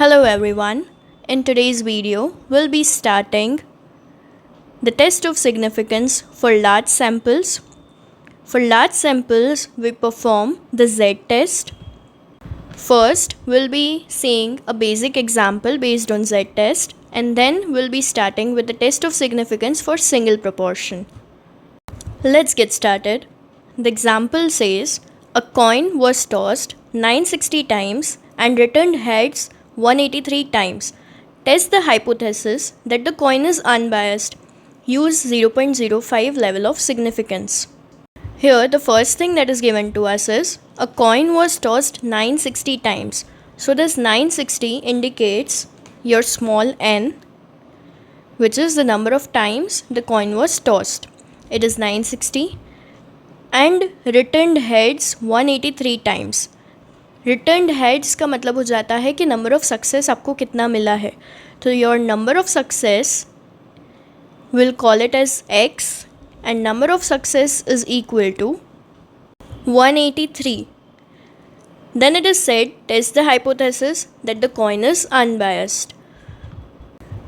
Hello everyone. In today's video, we'll be starting the test of significance for large samples. For large samples, we perform the Z test. First, we'll be seeing a basic example based on Z test, and then we'll be starting with the test of significance for single proportion. Let's get started. The example says a coin was tossed 960 times and returned heads 183 times. Test the hypothesis that the coin is unbiased. Use 0.05 level of significance. Here, the first thing that is given to us is a coin was tossed 960 times. So, this 960 indicates your small n, which is the number of times the coin was tossed. It is 960 and returned heads 183 times. Returned heads का मतलब हो जाता है कि number of success आपको कितना मिला है. तो your number of success will call it as x and number of success is equal to 183. Then it is said, test the hypothesis that the coin is unbiased.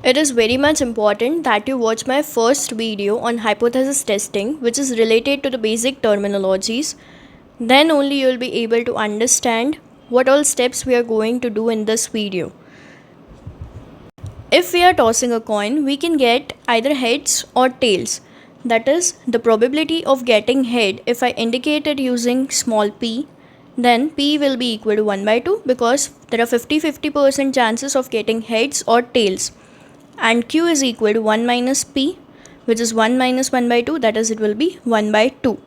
It is very much important that you watch my first video on hypothesis testing, which is related to the basic terminologies. Then only you will be able to understand what all steps we are going to do in this video. If we are tossing a coin, we can get either heads or tails. That is the probability of getting head. If I indicate it using small p, then p will be equal to 1 by 2 because there are 50-50% chances of getting heads or tails. And q is equal to 1 minus p, which is 1 minus 1 by 2, that is it will be 1 by 2.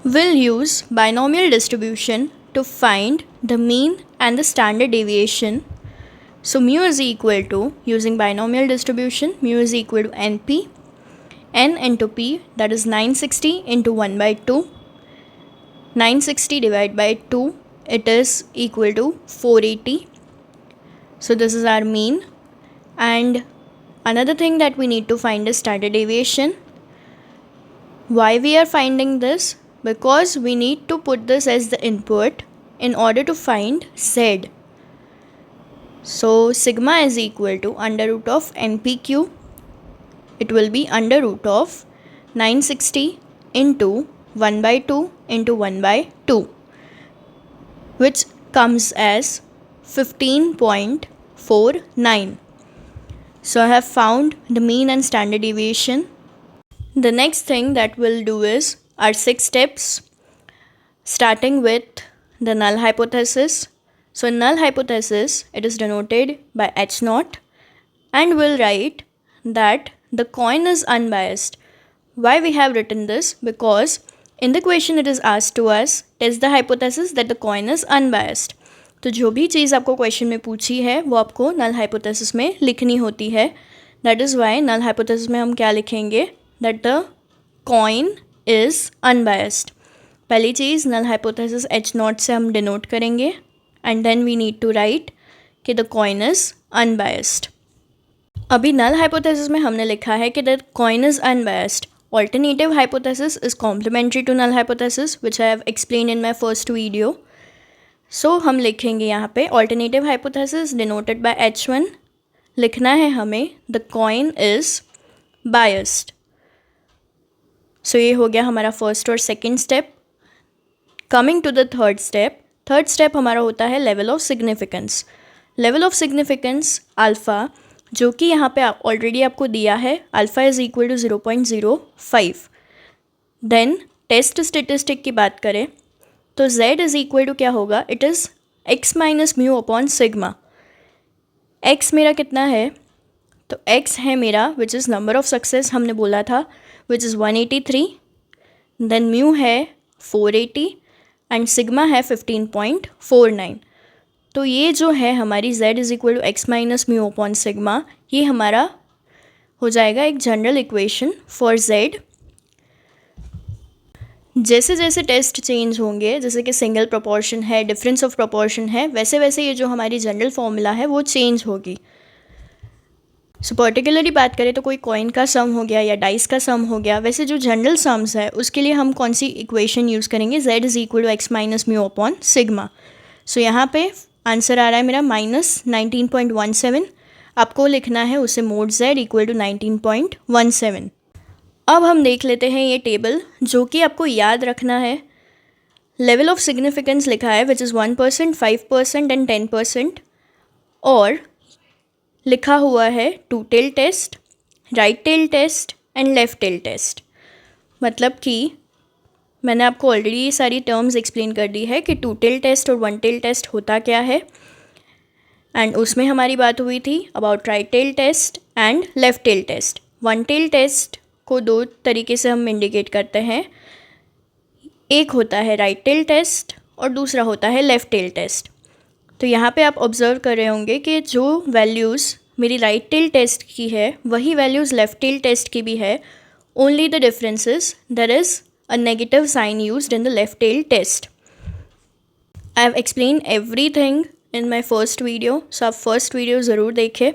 We'll use binomial distribution to find the mean and the standard deviation. So mu is equal to, using binomial distribution, mu is equal to np, n into p, that is 960 into 1 by 2. 960 divided by 2, it is equal to 480. So this is our mean. And another thing that we need to find is standard deviation. Why we are finding this? Because we need to put this as the input in order to find z. So sigma is equal to under root of npq. It will be under root of 960 into 1 by 2 into 1 by 2, which comes as 15.49. So I have found the mean and standard deviation. The next thing that we'll do is our 6 steps, starting with the null hypothesis. So in null hypothesis, it is denoted by H naught, and we'll write that the coin is unbiased. Why we have written this? Because in the question it is asked to us, test the hypothesis that the coin is unbiased. तो जो भी चीज़ आपको question में पूछी है वो आपको नल hypothesis में लिखनी होती है. That is why null hypothesis में हम क्या लिखेंगे, that the coin is unbiased. पहली चीज़ नल हाइपोथेसिस एच नॉट से हम डिनोट करेंगे and then we need to write कि द कॉइन इज़ अनबायस्ड. अभी नल हाइपोथेसिस में हमने लिखा है कि the coin is unbiased. Alternative hypothesis is complementary to null hypothesis, which I have explained in my first video. So हम लिखेंगे यहाँ पे alternative hypothesis denoted by H1. लिखना है हमें the coin is biased. So ये हो गया हमारा first और second step. Coming to the third step. Third step हमारा होता है level of significance. Level of significance alpha, जो कि यहाँ पे ऑलरेडी आपको दिया है, alpha is equal to 0.05. Then test statistic की बात करें तो z इज़ इक्वल टू क्या होगा, it is x minus mu upon sigma. x मेरा कितना है, तो x है मेरा which is number of success हमने बोला था, विच इज़ 183. देन म्यू है 480 एंड सिग्मा है 15.49. तो ये जो है हमारी z is equal to x minus mu upon sigma, ये हमारा हो जाएगा एक जनरल इक्वेशन फॉर z. जैसे जैसे टेस्ट चेंज होंगे, जैसे कि सिंगल प्रोपोर्शन है, डिफरेंस ऑफ प्रोपोर्शन है, वैसे वैसे ये जो हमारी जनरल फॉर्मूला है वो चेंज होगी. सो पर्टिकुलरली बात करें तो कोई कॉइन का सम हो गया या डाइस का सम हो गया, वैसे जो जनरल सम्स है उसके लिए हम कौन सी इक्वेशन यूज़ करेंगे, z is equal to x minus mu upon sigma. So यहाँ पे आंसर आ रहा है मेरा -19.17। आपको लिखना है उसे mod z इक्वल टू 19.17। अब हम देख लेते हैं ये टेबल, जो कि आपको याद रखना है। लेवल ऑफ सिग्निफिकेंस लिखा है विच इज़ 1%, 5% एंड 10%, और लिखा हुआ है two tail test, right tail test and left tail test. मतलब कि मैंने आपको ऑलरेडी ये सारी टर्म्स एक्सप्लेन कर दी है कि टू टेल टेस्ट और वन टेल टेस्ट होता क्या है, एंड उसमें हमारी बात हुई थी about right tail test and left tail test. One tail test को दो तरीके से हम इंडिकेट करते हैं, एक होता है राइट टेल टेस्ट और दूसरा होता है लेफ़्ट टेल टेस्ट। तो यहाँ पे आप ऑब्ज़र्व कर रहे होंगे कि जो वैल्यूज़ मेरी राइट टेल टेस्ट की है वही वैल्यूज़ लेफ़्ट टेल टेस्ट की भी है, only the difference is there is a negative sign used in the left tail test. I have explain everything in my first video, so आप first video ज़रूर देखें।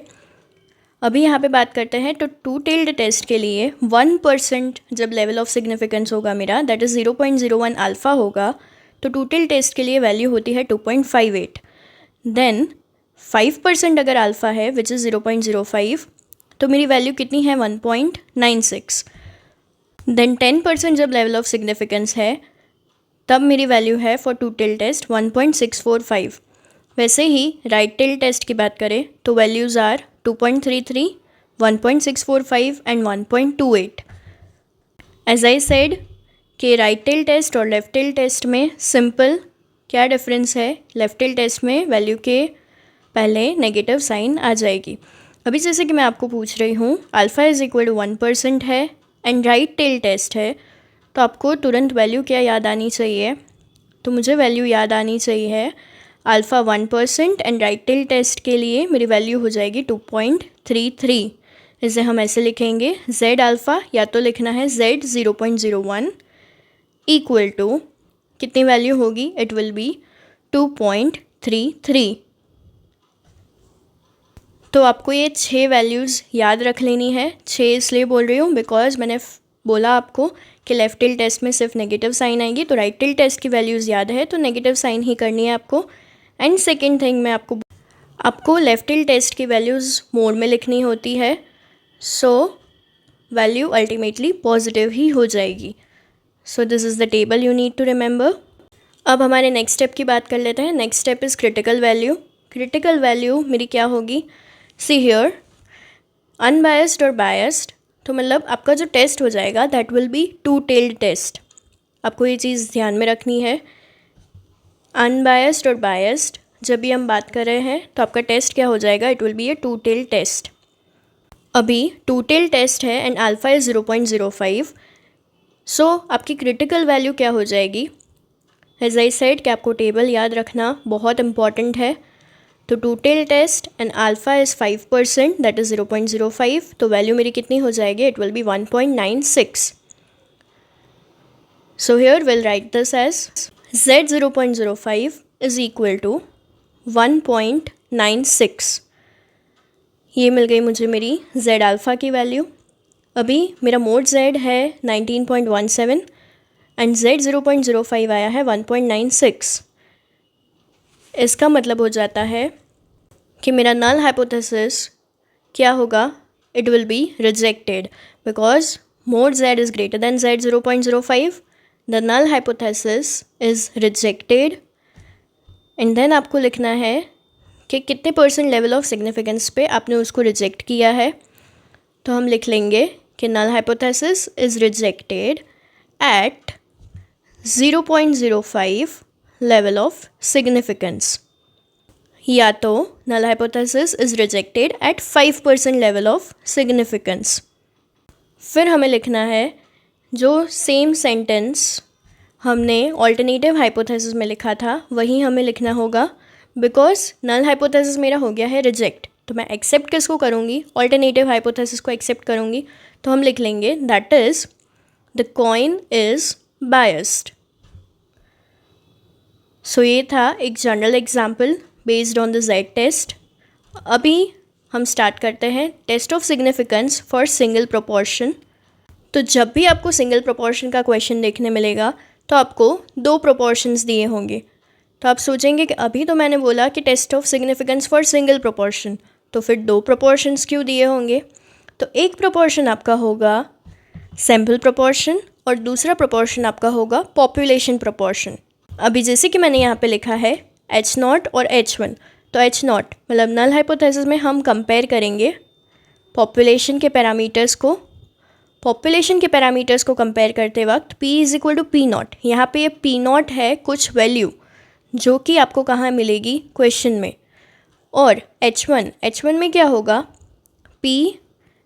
अभी यहाँ पे बात करते हैं तो टू टेल्ड टेस्ट के लिए 1% जब लेवल ऑफ सिग्निफिकेंस होगा मेरा, दैट इज़ 0.01 अल्फ़ा होगा, तो टू टेल्ड टेस्ट के लिए वैल्यू होती है 2.58। देन 5% अगर अल्फ़ा है विच इज़ 0.05, तो मेरी वैल्यू कितनी है 1.96। देन 10% जब लेवल ऑफ सिग्निफिकेंस है तब मेरी वैल्यू है फॉर टू टेल टेस्ट 1.645। वैसे ही राइट टेल टेस्ट की बात करें तो values are 2.33, 1.645 and 1.28। As I said कि राइट टेल टेस्ट और लेफ़्ट टेल टेस्ट में सिंपल क्या डिफरेंस है, लेफ़्ट टेल टेस्ट में वैल्यू के पहले नेगेटिव साइन आ जाएगी। अभी जैसे कि मैं आपको पूछ रही हूँ अल्फ़ा इज़ इक्वल टू 1% है एंड राइट टेल टेस्ट है, तो आपको तुरंत वैल्यू क्या याद आनी चाहिए, तो मुझे वैल्यू याद आनी चाहिए alpha 1% and right tail test के लिए मेरी वैल्यू हो जाएगी 2.33। इसे हम ऐसे लिखेंगे z अल्फ़ा, या तो लिखना है z 0.01 इक्वल टू कितनी वैल्यू होगी, इट विल बी 2.33। तो आपको ये 6 वैल्यूज़ याद रख लेनी है। 6 इसलिए बोल रही हूँ बिकॉज मैंने बोला आपको कि लेफ़्ट टेल टेस्ट में सिर्फ नेगेटिव साइन आएगी, तो राइट टेल टेस्ट की वैल्यूज़ याद है तो नेगेटिव साइन ही करनी है आपको। एंड सेकेंड थिंग मैं आपको लेफ़्ट टेल टेस्ट की वैल्यूज़ मोड में लिखनी होती है, सो वैल्यू अल्टीमेटली पॉजिटिव ही हो जाएगी। So this is the table you need to remember. अब हमारे नेक्स्ट स्टेप की बात कर लेते हैं। Next step is critical value. Critical value मेरी क्या होगी, सी हियर अनबायस्ड और बायस्ड, तो मतलब आपका जो टेस्ट हो जाएगा that will be two tailed test. आपको ये चीज़ ध्यान में रखनी है, अनबायस्ड और बायस्ड जब भी हम बात कर रहे हैं तो आपका टेस्ट क्या हो जाएगा, it will be a two tail test. अभी टू टेल टेस्ट है एंड अल्फ़ा इज़ 0.05, सो आपकी क्रिटिकल वैल्यू क्या हो जाएगी। एज आई सेड कि आपको टेबल याद रखना बहुत इंपॉर्टेंट है। तो two tail test and alpha is 5%, that is 0.05, तो वैल्यू मेरी कितनी हो जाएगी, it will be 1.96। So here will write this as z 0.05 is equal to 1.96। ये मिल गई मुझे मेरी z अल्फ़ा की वैल्यू। अभी मेरा मोड z है 19.17 एंड z 0.05 आया है 1.96। इसका मतलब हो जाता है कि मेरा नल हाइपोथेसिस क्या होगा, it will be rejected because mod z is greater than z 0.05, the null hypothesis is rejected. And then आपको लिखना है कि कितने % लेवल ऑफ सिग्निफिकेंस पे आपने उसको रिजेक्ट किया है, तो हम लिख लेंगे कि null hypothesis is rejected at 0.05 level of significance, या तो null hypothesis is rejected at 5% level of significance. फिर हमें लिखना है जो सेम सेंटेंस हमने ऑल्टरनेटिव हाइपोथेसिस में लिखा था वही हमें लिखना होगा, बिकॉज नल हाइपोथेसिस मेरा हो गया है रिजेक्ट, तो मैं एक्सेप्ट किसको करूँगी, ऑल्टरनेटिव हाइपोथेसिस को एक्सेप्ट करूँगी। तो हम लिख लेंगे that is the coin is biased. So ये था एक general example based on the Z test. अभी हम स्टार्ट करते हैं test of significance for single proportion. तो जब भी आपको सिंगल प्रोपोर्शन का क्वेश्चन देखने मिलेगा तो आपको 2 प्रोपोर्शंस दिए होंगे, तो आप सोचेंगे कि अभी तो मैंने बोला कि test of significance for single proportion, तो फिर 2 प्रोपोर्शंस क्यों दिए होंगे? तो एक प्रोपोर्शन आपका होगा सैम्पल प्रोपोर्शन और दूसरा प्रोपोर्शन आपका होगा पॉपुलेशन प्रोपोर्शन। अभी जैसे कि मैंने यहाँ पे लिखा है H0 और H1, तो H0 मतलब नल हाइपोथेसिस में हम कंपेयर करेंगे पॉपुलेशन के पैरामीटर्स को। पॉपुलेशन के पैरामीटर्स को कंपेयर करते वक्त P is equal to P0, यहाँ पे ये P0 है कुछ वैल्यू जो कि आपको कहाँ मिलेगी क्वेश्चन में। और H1 में क्या होगा, P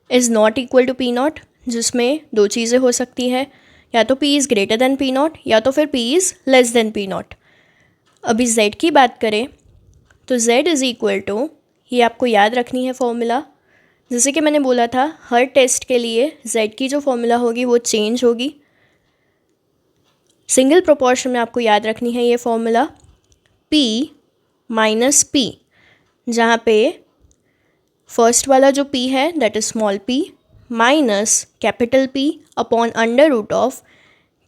is not equal to P0, जिसमें 2 चीज़ें हो सकती है, या तो P is greater then P0 या तो फिर P is less then P0। अभी Z की बात करें तो Z इज़ इक्वल टू, ये आपको याद रखनी है फॉर्मूला, जैसे कि मैंने बोला था हर टेस्ट के लिए Z की जो फॉर्मूला होगी वो चेंज होगी। सिंगल प्रोपोर्शन में आपको याद रखनी है ये फॉर्मूला P माइनस P, जहाँ पे फर्स्ट वाला जो P है that is small p minus capital P upon under root of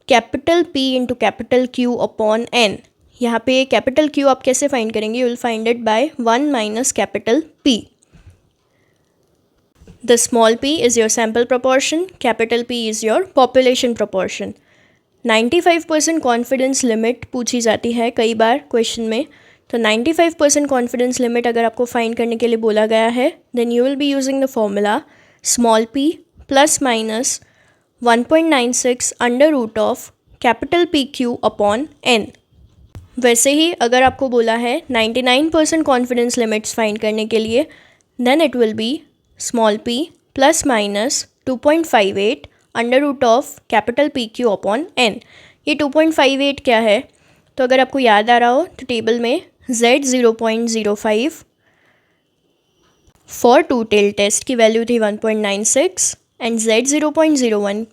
capital P into capital Q upon n। यहाँ पे कैपिटल Q आप कैसे फाइंड करेंगे, you will find it by 1 minus capital P। The small p is your sample proportion, capital P is your population proportion। 95% confidence limit पूछी जाती है कई बार question में, तो 95% कॉन्फिडेंस लिमिट अगर आपको फाइंड करने के लिए बोला गया है then you will be using the formula small p plus minus 1.96 under root of capital PQ upon n। वैसे ही अगर आपको बोला है 99% कॉन्फिडेंस लिमिट्स फाइंड करने के लिए then it will be small p plus minus 2.58 under root of capital PQ upon n। ये 2.58 क्या है, तो अगर आपको याद आ रहा हो तो टेबल में Z 0.05 for two tail test की वैल्यू थी 1.96 and Z 0.01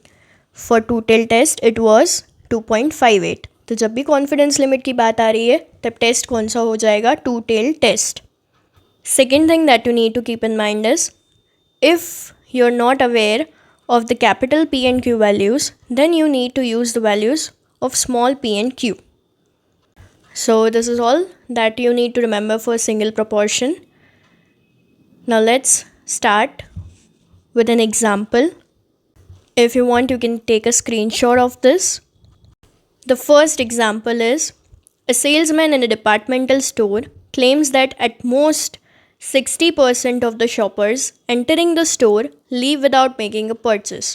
for two tail test it was 2.58। तो जब भी कॉन्फिडेंस लिमिट की बात आ रही है तब टेस्ट कौन सा हो जाएगा, two tail test. Second thing that you need to keep in mind is if you're not aware of the capital P and Q values, then you need to use the values of small p and q. So this is all that you need to remember for single proportion. Now let's start with an example. If you want, you can take a screenshot of this. The first example is a salesman in a departmental store claims that at most 60% of the shoppers entering the store leave without making a purchase.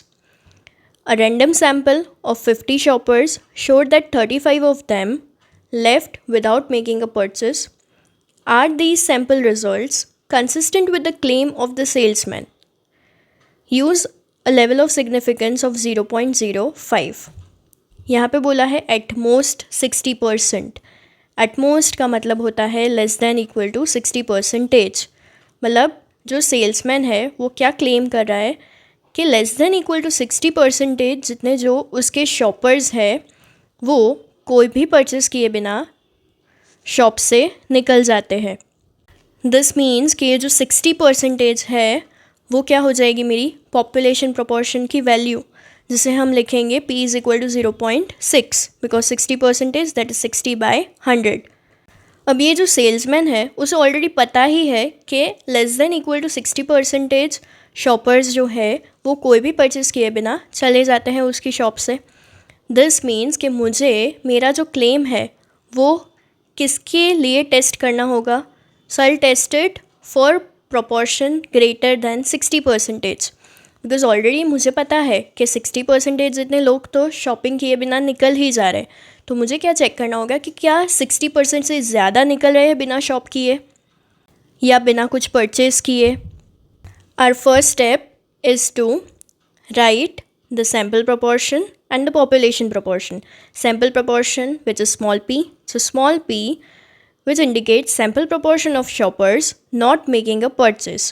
A random sample of 50 shoppers showed that 35 of them left without making a purchase. Are these sample results consistent with the claim of the salesman? Use a level of significance of 0.05. यहाँ पे बोला है at most 60%. At most का मतलब होता है less than equal to 60%। मतलब जो सेल्समैन है वो क्या क्लेम कर रहा है कि लेस देन इक्वल टू 60% जितने जो उसके शॉपर्स है वो कोई भी परचेस किए बिना शॉप से निकल जाते हैं। दिस मीन्स कि ये जो 60% है वो क्या हो जाएगी, मेरी पॉपुलेशन प्रोपोर्शन की वैल्यू, जिसे हम लिखेंगे P is equal to 0.6 because 60% that is 60/100। अब ये जो सेल्समैन है उसे ऑलरेडी पता ही है कि less than equal to 60% shoppers जो है वो कोई भी परचेस किए बिना चले जाते हैं उसकी शॉप से। दिस मीन्स कि मुझे मेरा जो क्लेम है वो किसके लिए टेस्ट करना होगा, so I test it for proportion greater than 60%। Because already मुझे पता है कि 60% जितने लोग तो शॉपिंग किए बिना निकल ही जा रहे हैं, तो मुझे क्या चेक करना होगा कि क्या 60% से ज़्यादा निकल रहे हैं बिना शॉप किए या बिना कुछ परचेज किए। Our first step is to write the sample proportion and the population proportion. Sample proportion which is small p, so small p which indicates sample proportion of shoppers not making a purchase.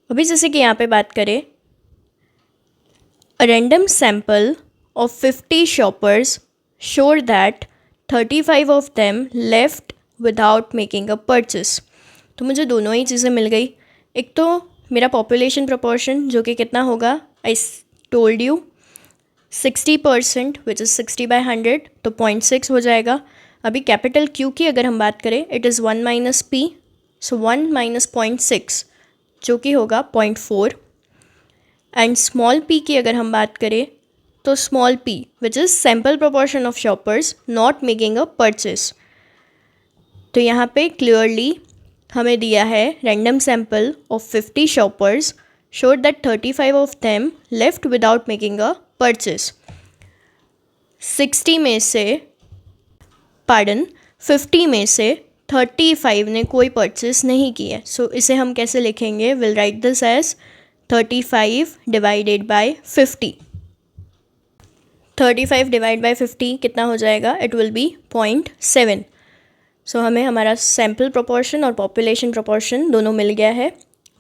अभी जैसे कि यहाँ पे बात करें, a random sample of 50 shoppers showed that 35 of them left without making a purchase. तो मुझे दोनों ही चीज़ें मिल गई। एक तो मेरा पॉपुलेशन प्रोपोर्शन जो कि कितना होगा, I told you 60% which is 60/100, तो 0.6 हो जाएगा। अभी कैपिटल Q की अगर हम बात करें, it is 1 minus P, so 1 minus 0.6 जो कि होगा 0.4. एंड स्मॉल p की अगर हम बात करें तो small p which is sample proportion of shoppers not making a purchase. तो यहाँ पे क्लियरली हमें दिया है random sample of 50 shoppers showed that 35 of them left without making a purchase. 50 में से 35 ने कोई परचेस नहीं की है. सो इसे हम कैसे लिखेंगे? Will write this as 35 divided by 50. 35 divide by 50 कितना हो जाएगा? It will B 0.7. सो हमें हमारा सैम्पल प्रोपोर्शन और पॉपुलेशन प्रोपोर्शन दोनों मिल गया है.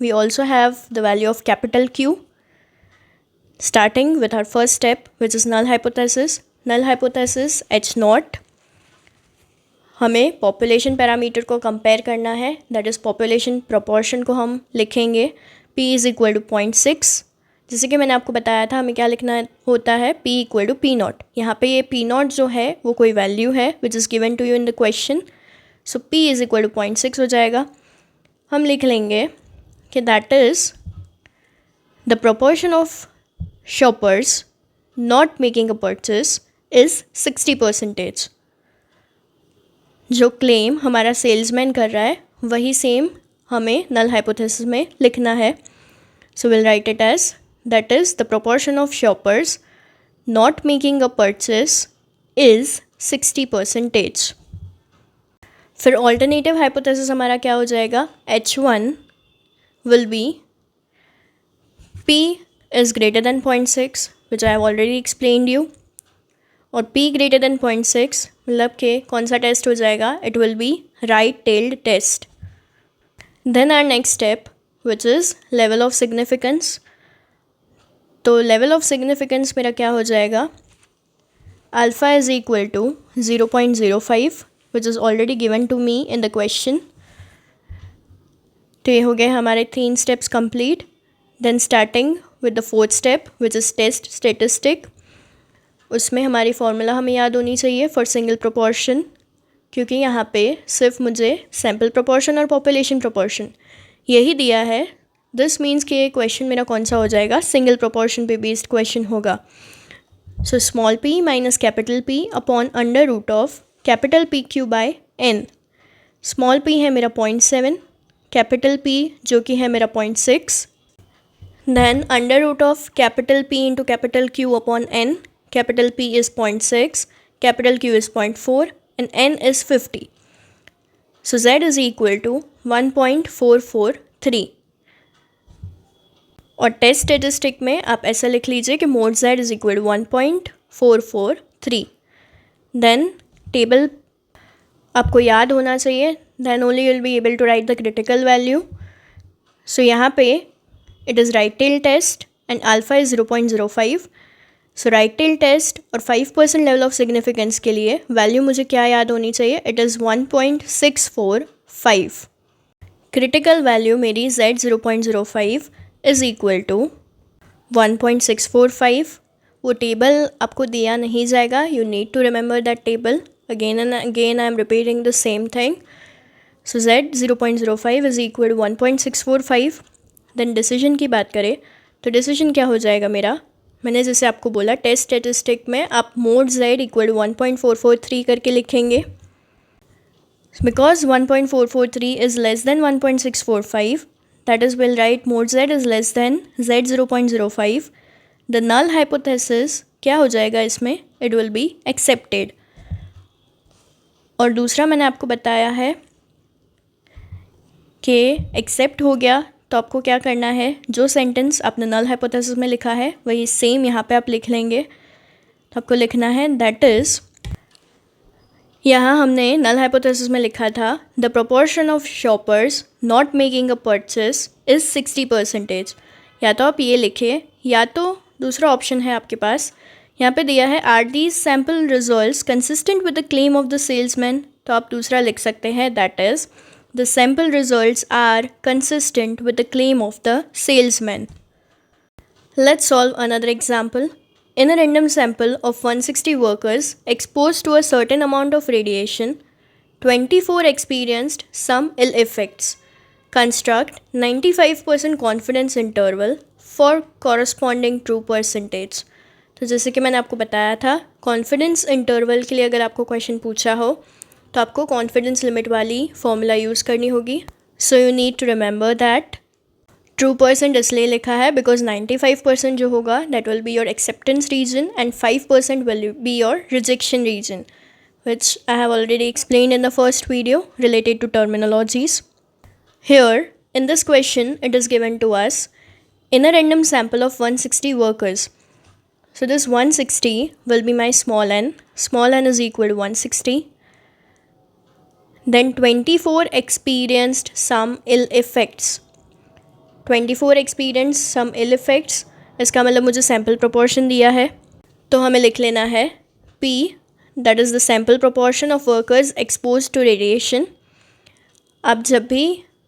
We also have the value of capital Q, starting with our first step, which is null hypothesis. Null hypothesis H naught. हमें population parameter को compare करना है, that is population proportion को हम लिखेंगे P is equal to 0.6. जैसे कि मैंने आपको बताया था हमें क्या लिखना होता है, P equal to P naught. यहाँ पे ये P naught जो है वो कोई value है which is given to you in the question. So P is equal to 0.6 हो जाएगा. हम लिख लेंगे कि that is the proportion of shoppers not making a purchase is 60%. जो क्लेम हमारा सेल्समैन कर रहा है वही सेम हमें नल हाइपोथेसिस में लिखना है. So will write it as that is the proportion of shoppers not making a purchase is 60%. फिर ऑल्टरनेटिव हाइपोथेसिस हमारा क्या हो जाएगा? H1 will be P is greater than 0.6 which I have already explained you. और P greater than 0.6 मतलब कि कौन सा टेस्ट हो जाएगा? It will be right tailed test. Then our next step which is level of significance. तो level of significance मेरा क्या हो जाएगा? Alpha is equal to 0.05 which is already given to me in the question. तो ये हो गए हमारे 3 steps complete. Then starting with the 4th step which is test statistic. उसमें हमारी फॉर्मूला हमें याद होनी चाहिए फॉर सिंगल प्रोपोर्शन, क्योंकि यहाँ पे सिर्फ मुझे सैम्पल प्रोपोर्शन और पॉपुलेशन प्रोपोर्शन यही दिया है. दिस मीन्स कि ये क्वेश्चन मेरा कौन सा हो जाएगा? सिंगल प्रोपोर्शन पे बेस्ड क्वेश्चन होगा. So small p minus capital P upon under root of capital PQ by n. स्मॉल p है मेरा 0.7, कैपिटल P जो कि है मेरा 0.6, then under root of capital P into capital Q upon n. Capital P is 0.6, capital Q is 0.4 and n is 50. So z is equal to 1.443. और test statistic में आप ऐसा लिख लीजिए कि mod z is equal to 1.443. Then table आपको याद होना चाहिए, then only you will be able to write the critical value. So यहाँ पे it is right tail test and alpha is 0.05. So right tail test और 5% level of significance के लिए value मुझे क्या याद होनी चाहिए? It is 1.645. Critical value मेरी z 0.05 is equal to 1.645. वो टेबल आपको दिया नहीं जाएगा. You need to remember that table. Again and again I am repeating the same thing. So z 0.05 is equal to 1.645. देन डिसीजन की बात करें तो डिसीजन क्या हो जाएगा मेरा? मैंने जैसे आपको बोला टेस्ट स्टेटिस्टिक में आप मोड z इक्वल टू 1.443 करके लिखेंगे. Because 1.443 is less than 1.645, that is will write mod z is less than z 0.05. The null hypothesis क्या हो जाएगा इसमें? It will be accepted. और दूसरा मैंने आपको बताया है कि एक्सेप्ट हो गया तो आपको क्या करना है? जो सेंटेंस आपने नल हाइपोथेसिस में लिखा है वही सेम यहाँ पे आप लिख लेंगे. तो आपको लिखना है दैट इज़, यहाँ हमने नल हाइपोथेसिस में लिखा था the proportion of shoppers not making a purchase is 60%. या तो आप ये लिखे या तो दूसरा ऑप्शन है आपके पास, यहाँ पे दिया है are these sample results consistent with the claim of the salesman. तो आप दूसरा लिख सकते हैं that is the sample results are consistent with the claim of the salesman. Let's solve another example. In a random sample of 160 workers exposed to a certain amount of radiation, 24 experienced some ill effects. Construct 95% confidence interval for corresponding true percentage. तो जैसे कि मैंने आपको बताया था, confidence interval के लिए अगर आपको क्वेश्चन पूछा हो तो आपको कॉन्फिडेंस लिमिट वाली फॉर्मूला यूज़ करनी होगी. So you need to remember that. True percent इसलिए लिखा है बिकॉज 95% जो होगा that will be your acceptance region and 5% will be your rejection region, which I have already explained in the first video related to terminologies. Here, in this question, it is given to us in a random sample of 160 workers. So this 160 will be my small n. Small n is equal to 160. Then 24 experienced some ill effects. 24 experienced some ill effects. इसका मतलब मुझे sample proportion दिया है, तो हमें लिख लेना है P, that is the sample proportion of workers exposed to radiation. आप जब भी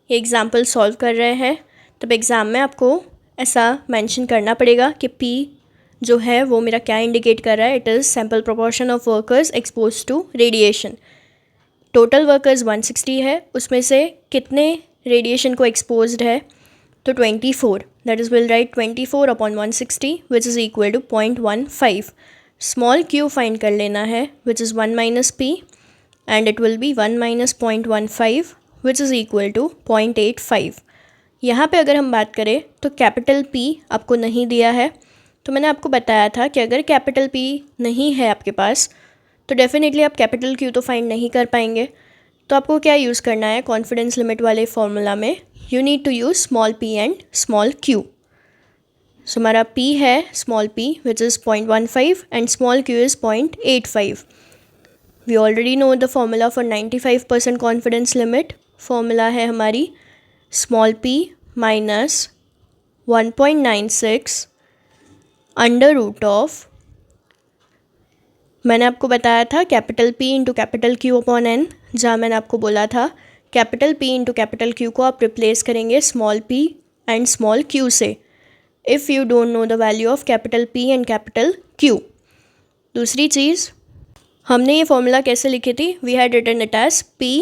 ये एग्ज़ाम्पल सॉल्व कर रहे हैं तब एग्ज़ाम में आपको ऐसा मेंशन करना पड़ेगा कि P जो है वो मेरा क्या इंडिकेट कर रहा है. It is sample proportion of workers expose to radiation. Total workers 160 है, उसमें से कितने रेडिएशन को एक्सपोज्ड है, तो 24. That is will write 24 upon 160 which is equal to 0.15. Small q find कर लेना है which is 1 minus p and it will be 1 minus 0.15 which is equal to 0.85. यहाँ पे अगर हम बात करें तो कैपिटल P आपको नहीं दिया है, तो मैंने आपको बताया था कि अगर कैपिटल P नहीं है आपके पास तो डेफिनेटली आप कैपिटल Q तो फाइंड नहीं कर पाएंगे. तो आपको क्या यूज़ करना है कॉन्फिडेंस लिमिट वाले फॉर्मूला में, you need to use small p and small q. So हमारा P है small p which is 0.15 and small q is 0.85. We already know the formula for 95% confidence limit. Formula है हमारी small p minus 1.96 under root of, मैंने आपको बताया था capital P into capital Q upon n, जहाँ मैंने आपको बोला था capital P into capital Q को आप रिप्लेस करेंगे small p and small q से if you don't know the value of capital P and capital Q. दूसरी चीज़, हमने ये फॉर्मूला कैसे लिखी थी, we had written it as P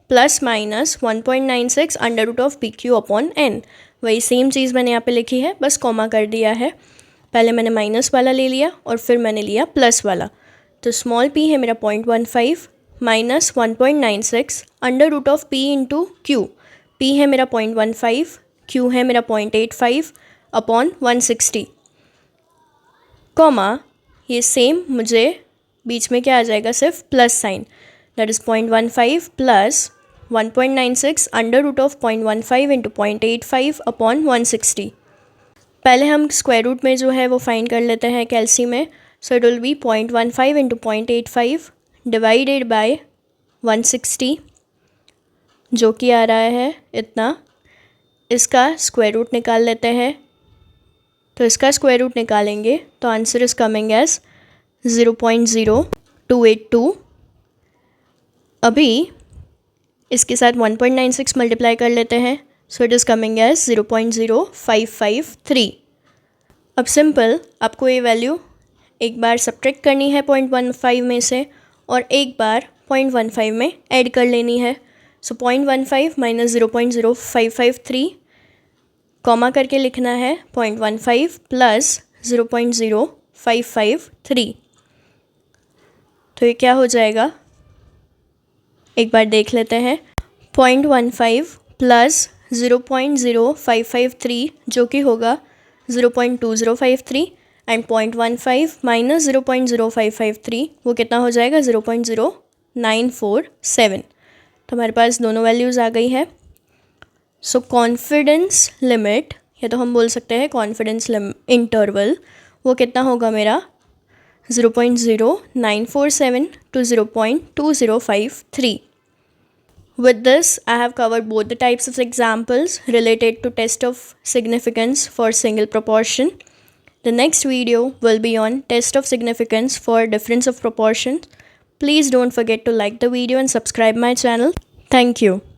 plus minus 1.96 under root of PQ upon n. वही same चीज़ मैंने यहाँ पे लिखी है, बस कॉमा कर दिया है. पहले मैंने माइनस वाला ले लिया और फिर मैंने लिया प्लस वाला. तो स्मॉल p है मेरा 0.15 minus 1.96 under root of p into Q. p है मेरा 0.15, Q है मेरा 0.85 अपॉन 160, कॉमा ये सेम मुझे बीच में क्या आ जाएगा, सिर्फ plus sign. That is 0.15 plus 1.96 under root of 0.15 into 0.85 upon 160. पहले हम स्क्वायर रूट में जो है वो फाइंड कर लेते हैं कैलसी में. So it will B 0.15 into 0.85 divided by 160 जो कि आ रहा है इतना. इसका स्क्वायर रूट निकाल लेते हैं, तो इसका स्क्वायर रूट निकालेंगे तो आंसर इज़ कमिंग एज 0.0282. अभी इसके साथ 1.96 मल्टीप्लाई कर लेते हैं, so it is coming as 0.0553. अब सिंपल आपको ये वैल्यू एक बार सब्ट्रैक्ट करनी है 0.15 में से और एक बार 0.15 में ऐड कर लेनी है. सो 0.15 माइनस 0.0553 कॉमा करके लिखना है 0.15 प्लस 0.0553. तो ये क्या हो जाएगा, एक बार देख लेते हैं. 0.15 प्लस 0.0553 जो कि होगा 0.2053 एंड 0.15 माइनस 0.0553 वो कितना हो जाएगा 0.0947. तो हमारे पास दोनों वैल्यूज़ आ गई है. सो कॉन्फिडेंस लिमिट या तो हम बोल सकते हैं कॉन्फिडेंस इंटरवल वो कितना होगा मेरा 0.0947 to 0.2053. With this, I have covered both the types of examples related to test of significance for single proportion. The next video will be on test of significance for difference of proportions. Please don't forget to like the video and subscribe my channel. Thank you.